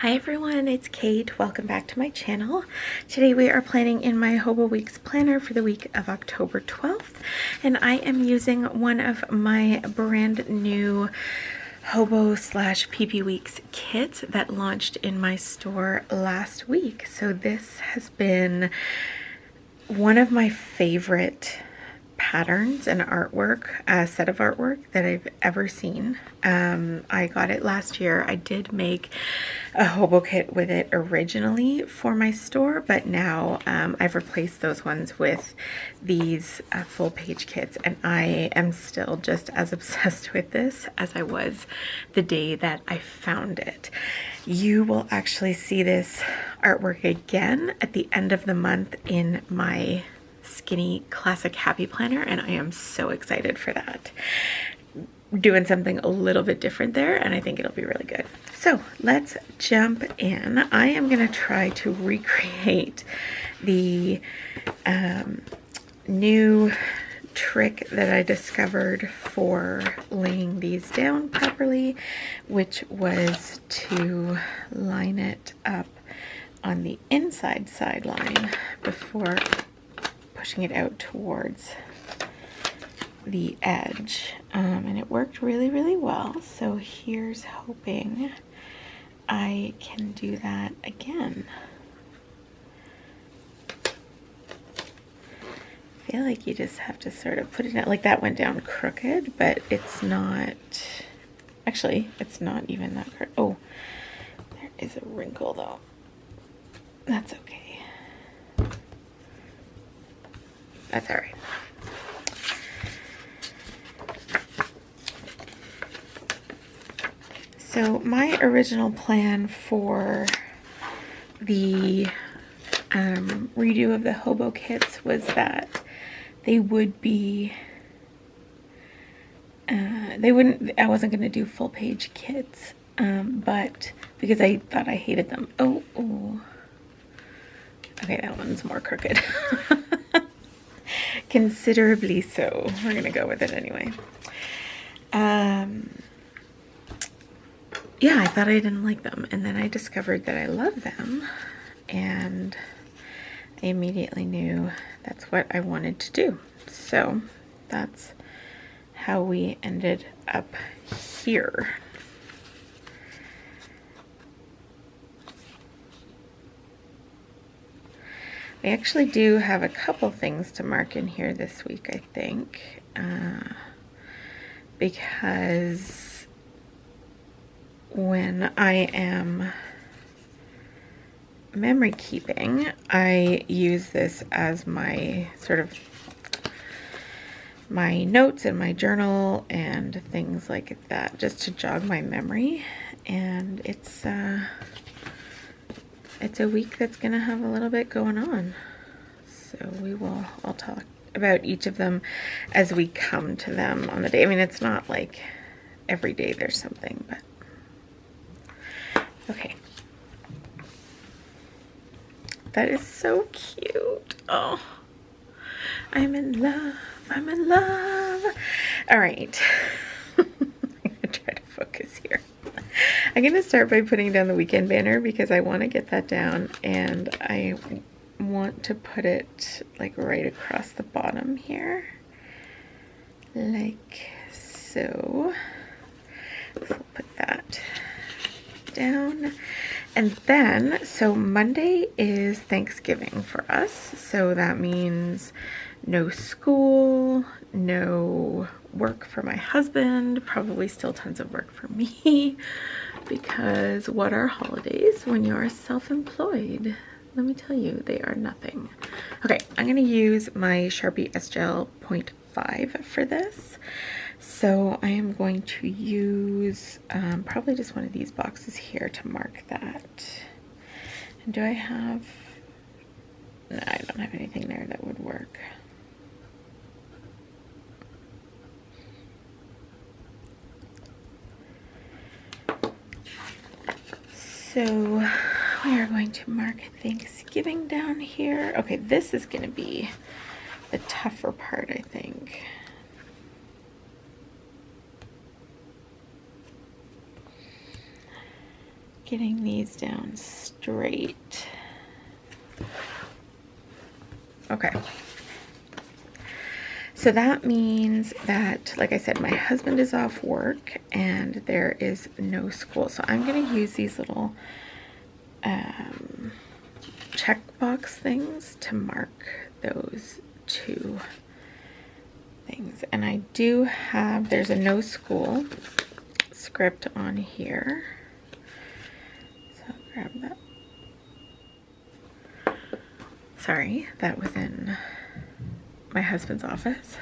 Hi everyone, it's Kate. Welcome back to my channel. Today we are planning in my Hobo Weeks planner for the week of October 12th, and I am using one of my brand new Hobo / PP Weeks kits that launched in my store last week. So this has been one of my favorite patterns and artwork, a set of artwork that I've ever seen. I got it last year. I did make a hobo kit with it originally for my store, but now I've replaced those ones with these full page kits, and I am still just as obsessed with this as I was the day that I found it. You will actually see this artwork again at the end of the month in my Skinny Classic Happy Planner, and I am so excited for that. Doing something a little bit different there, and I think it'll be really good. So let's jump in. I am going to try to recreate the new trick that I discovered for laying these down properly, which was to line it up on the inside sideline before pushing it out towards the edge, and it worked really well. So here's hoping I can do that again. I feel like you just have to sort of put it out like that. Went down crooked, but it's not, actually it's not even that crooked. Oh, there is a wrinkle though. That's okay. That's all right. So my original plan for the redo of the hobo kits was that they would be, I wasn't going to do full page kits, but because I thought I hated them. Oh. Okay, that one's more crooked. Considerably so. We're gonna go with it anyway. Yeah, I thought I didn't like them, and then I discovered that I love them, and I immediately knew that's what I wanted to do. So that's how we ended up here. We actually do have a couple things to mark in here this week, I think, because when I am memory keeping, I use this as my sort of my notes in my journal and things like that, just to jog my memory. And it's a week that's going to have a little bit going on. So I'll talk about each of them as we come to them on the day. I mean, it's not like every day there's something, but okay. That is so cute. Oh, I'm in love. I'm in love. All right. I'm going to try to focus here. I'm going to start by putting down the weekend banner because I want to get that down, and I want to put it like right across the bottom here, like so. So we'll put that down. And then, so Monday is Thanksgiving for us, so that means no school, no work for my husband, probably still tons of work for me, because what are holidays when you're self-employed? Let me tell you, they are nothing. Okay, I'm going to use my Sharpie S-Gel 0.5 for this. So I am going to use probably just one of these boxes here to mark that. And do I have, no, I don't have anything there that would work. So we are going to mark Thanksgiving down here. Okay, this is going to be the tougher part, I think. getting these down straight. Okay. So that means that, like I said, my husband is off work and there is no school. So I'm going to use these little checkbox things to mark those two things. And I do have, there's a no school script on here. So I'll grab that. Sorry, that was in my husband's office.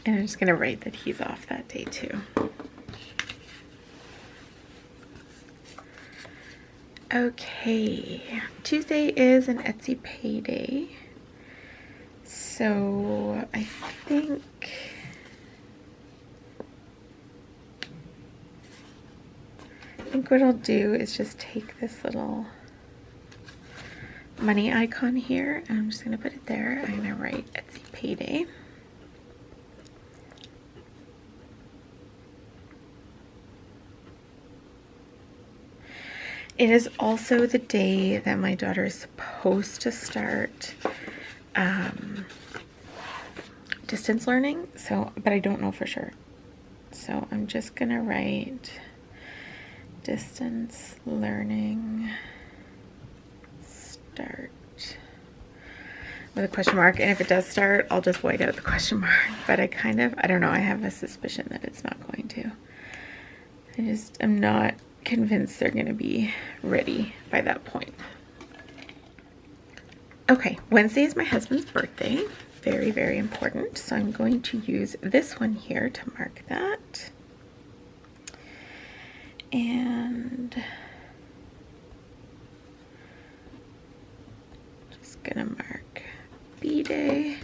And I'm just going to write that he's off that day too. Okay, Tuesday is an Etsy payday. So I think what I'll do is just take this little money icon here and I'm just going to put it there. I'm going to write Etsy payday. It is also the day that my daughter is supposed to start distance learning, but I don't know for sure. So I'm just going to write distance learning start with a question mark, and if it does start, I'll just white out the question mark, but I don't know, I have a suspicion that it's not going to. I just am not convinced they're going to be ready by that point. Okay, Wednesday is my husband's birthday. Very, very important. So I'm going to use this one here to mark that. And just gonna mark B-Day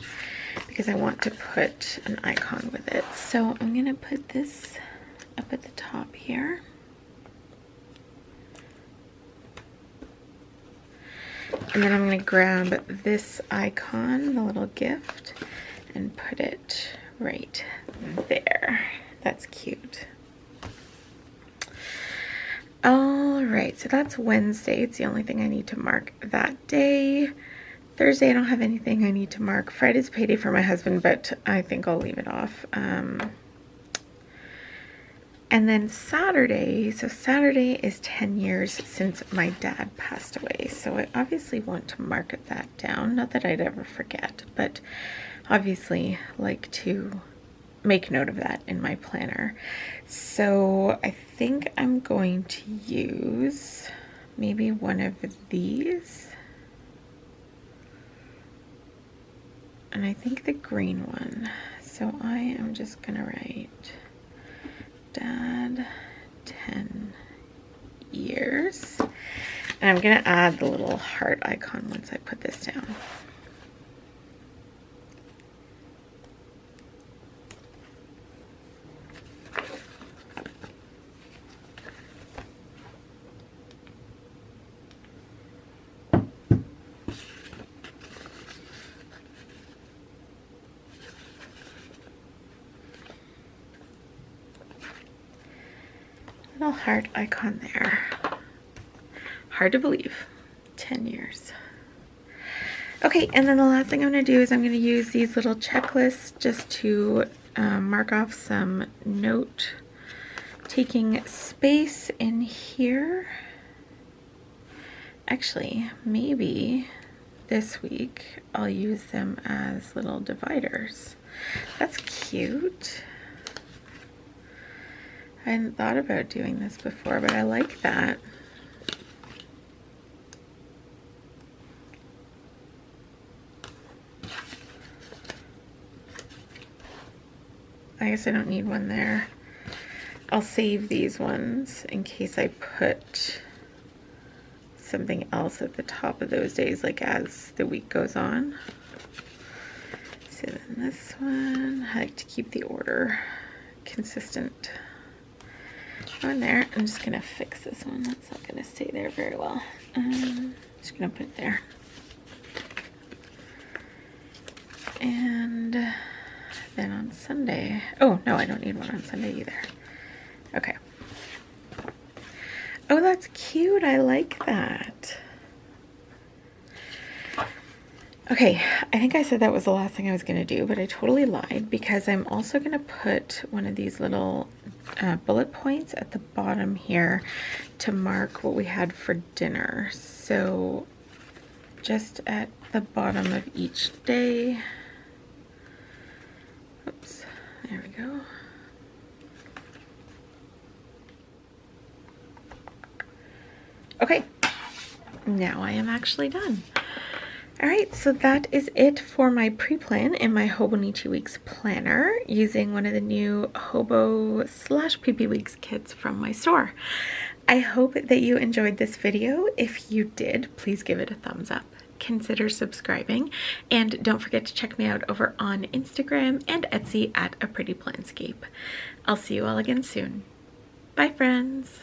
because I want to put an icon with it. So I'm gonna put this up at the top here. And then I'm going to grab this icon, the little gift, and put it right there. That's cute. All right, so that's Wednesday. It's the only thing I need to mark that day. Thursday, I don't have anything I need to mark. Friday's payday for my husband, but I think I'll leave it off. And then Saturday, so Saturday is 10 years since my dad passed away. So I obviously want to mark that down. Not that I'd ever forget, but obviously like to make note of that in my planner. So I think I'm going to use maybe one of these. And I think the green one. So I am just gonna write Dad, 10 years. And I'm going to add the little heart icon once I put this down. Little heart icon there. Hard to believe. 10 years. Okay, and then the last thing I'm going to do is I'm going to use these little checklists just to mark off some note-taking space in here. Actually, maybe this week I'll use them as little dividers. That's cute. I hadn't thought about doing this before, but I like that. I guess I don't need one there. I'll save these ones in case I put something else at the top of those days, like as the week goes on. So then this one, I like to keep the order consistent. On there, I'm just gonna fix this one. That's not gonna stay there very well. Just gonna put it there. And then on Sunday, oh no, I don't need one on Sunday either. Okay. Oh, that's cute. I like that. Okay, I think I said that was the last thing I was going to do, but I totally lied because I'm also going to put one of these little bullet points at the bottom here to mark what we had for dinner. So just at the bottom of each day. Oops, there we go. Okay, now I am actually done. All right, so that is it for my pre-plan in my Hobonichi Weeks planner using one of the new Hobo/PP Weeks kits from my store. I hope that you enjoyed this video. If you did, please give it a thumbs up. Consider subscribing, and don't forget to check me out over on Instagram and Etsy at A Pretty Planscape. I'll see you all again soon. Bye, friends.